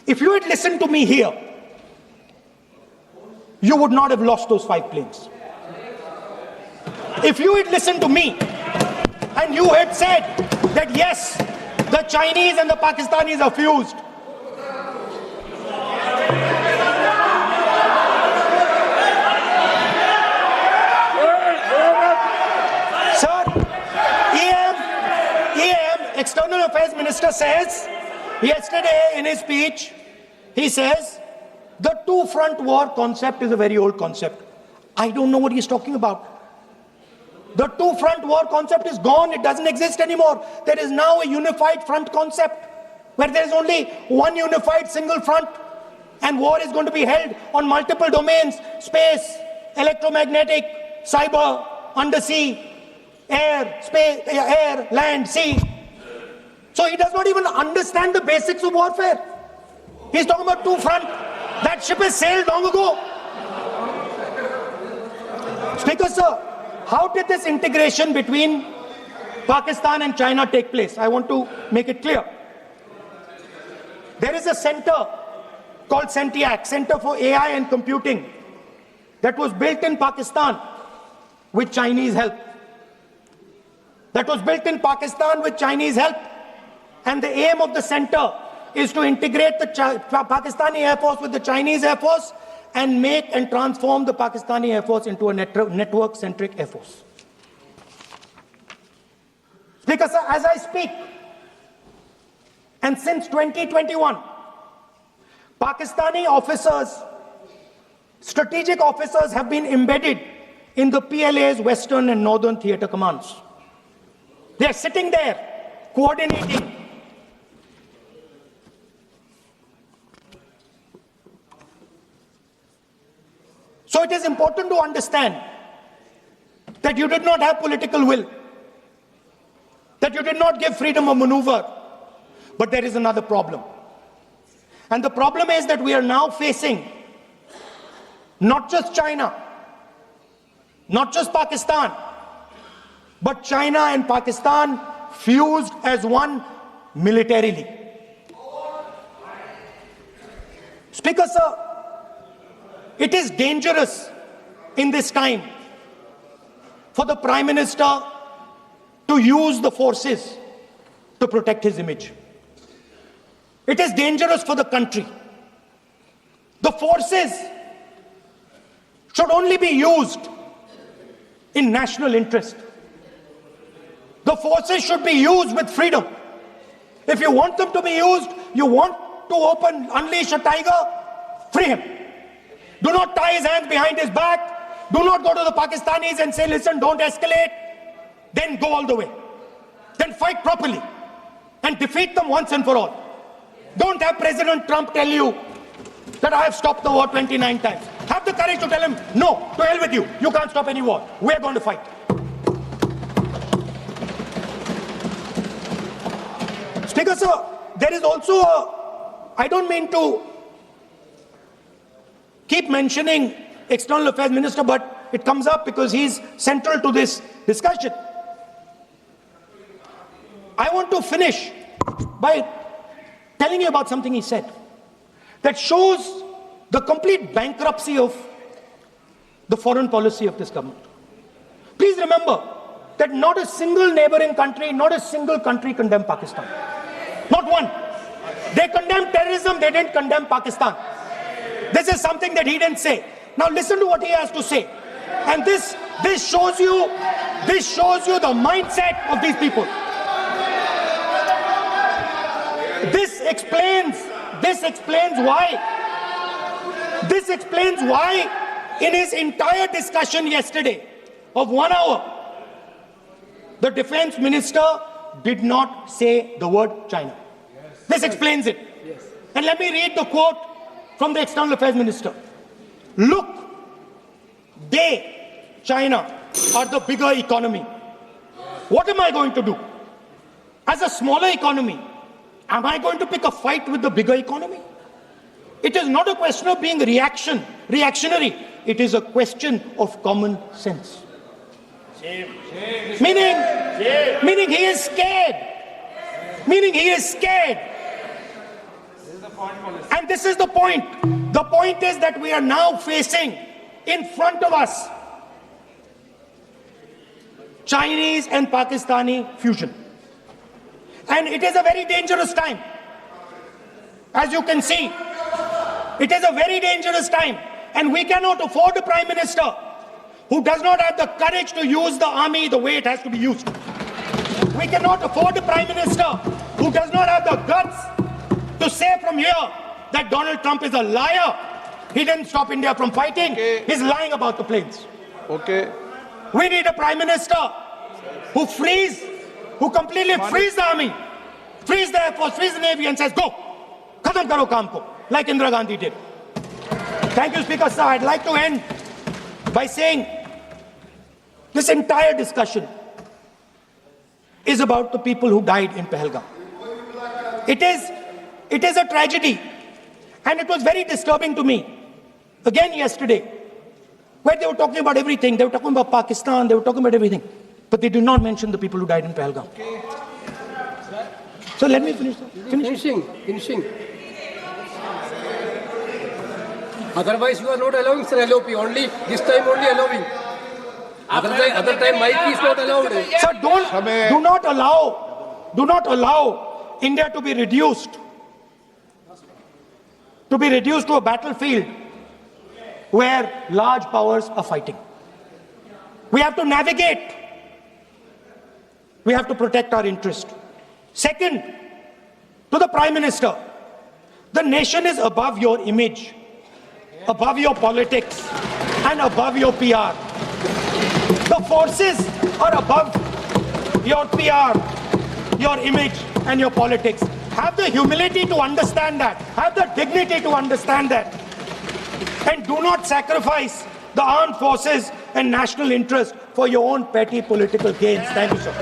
If you had listened to me here, you would not have lost those 5 planes. If you had listened to me and you had said that yes, the Chinese and the Pakistanis are fused, sir, EM, External Affairs Minister says, yesterday in his speech, he says, the two-front war concept is a very old concept. I don't know what he's talking about. The two-front war concept is gone. It doesn't exist anymore. There is now a unified front concept where there is only one unified single front, and war is going to be held on multiple domains: space, electromagnetic, cyber, undersea, air, space, air, land, sea. So he does not even understand the basics of warfare. He's talking about two-front. That ship has sailed long ago. Speaker, sir, how did this integration between Pakistan and China take place? I want to make it clear. There is a center called CENTIAC, Center for AI and Computing, that was built in Pakistan with Chinese help. And the aim of the center is to integrate the Pakistani Air Force with the Chinese Air Force and make and transform the Pakistani Air Force into a network-centric Air Force. Speaker, sir, as I speak, and since 2021, Pakistani officers, strategic officers, have been embedded in the PLA's Western and Northern Theatre Commands. They are sitting there, coordinating. So it is important to understand that you did not have political will, that you did not give freedom of maneuver, but there is another problem. And the problem is that we are now facing not just China, not just Pakistan, but China and Pakistan fused as one militarily. Speaker, sir, it is dangerous in this time for the Prime Minister to use the forces to protect his image. It is dangerous for the country. The forces should only be used in national interest. The forces should be used with freedom. If you want them to be used, you want to unleash a tiger, free him. Do not tie his hands behind his back. Do not go to the Pakistanis and say, listen, don't escalate. Then go all the way. Then fight properly and defeat them once and for all. Don't have President Trump tell you that I have stopped the war 29 times. Have the courage to tell him, no, to hell with you. You can't stop any war. We're going to fight. Speaker, sir, there is also I don't mean to keep mentioning External Affairs Minister, but it comes up because he's central to this discussion. I want to finish by telling you about something he said that shows the complete bankruptcy of the foreign policy of this government. Please remember that not a single neighboring country, not a single country condemned Pakistan. Not one. They condemned terrorism, they didn't condemn Pakistan. This is something that he didn't say. Now listen to what he has to say. And this shows you the mindset of these people. This explains why in his entire discussion yesterday of 1 hour, the defense minister did not say the word China. This explains it. And let me read the quote from the External Affairs Minister. Look, China, are the bigger economy. What am I going to do? As a smaller economy, am I going to pick a fight with the bigger economy? It is not a question of being reactionary. It is a question of common sense. Meaning he is scared. And this is the point. The point is that we are now facing in front of us Chinese and Pakistani fusion. And it is a very dangerous time. As you can see, it is a very dangerous time. And we cannot afford a Prime Minister who does not have the courage to use the army the way it has to be used. We cannot afford a Prime Minister who does not have the guts to say from here that Donald Trump is a liar. He didn't stop India from fighting. Okay. He's lying about the planes. Okay. We need a Prime Minister who completely frees the army, frees the Air Force, frees the Navy and says, go, khatam karo kaam ko, like Indira Gandhi did. Thank you, Speaker Sir. I'd like to end by saying this entire discussion is about the people who died in Pahalgam. It is a tragedy, and it was very disturbing to me, again yesterday, where they were talking about everything. They were talking about Pakistan, they were talking about everything, but they did not mention the people who died in Pahalgam. So let me finish. Finishing. Otherwise, you are not allowing, sir, LOP. Only this time, only allowing. Other time, mic is not allowed. Sir, do not allow India to be reduced to a battlefield where large powers are fighting. We have to navigate. We have to protect our interest. Second, to the Prime Minister, the nation is above your image, above your politics, and above your PR. The forces are above your PR, your image, and your politics. Have the humility to understand that. Have the dignity to understand that. And do not sacrifice the armed forces and national interest for your own petty political gains. Thank you, sir.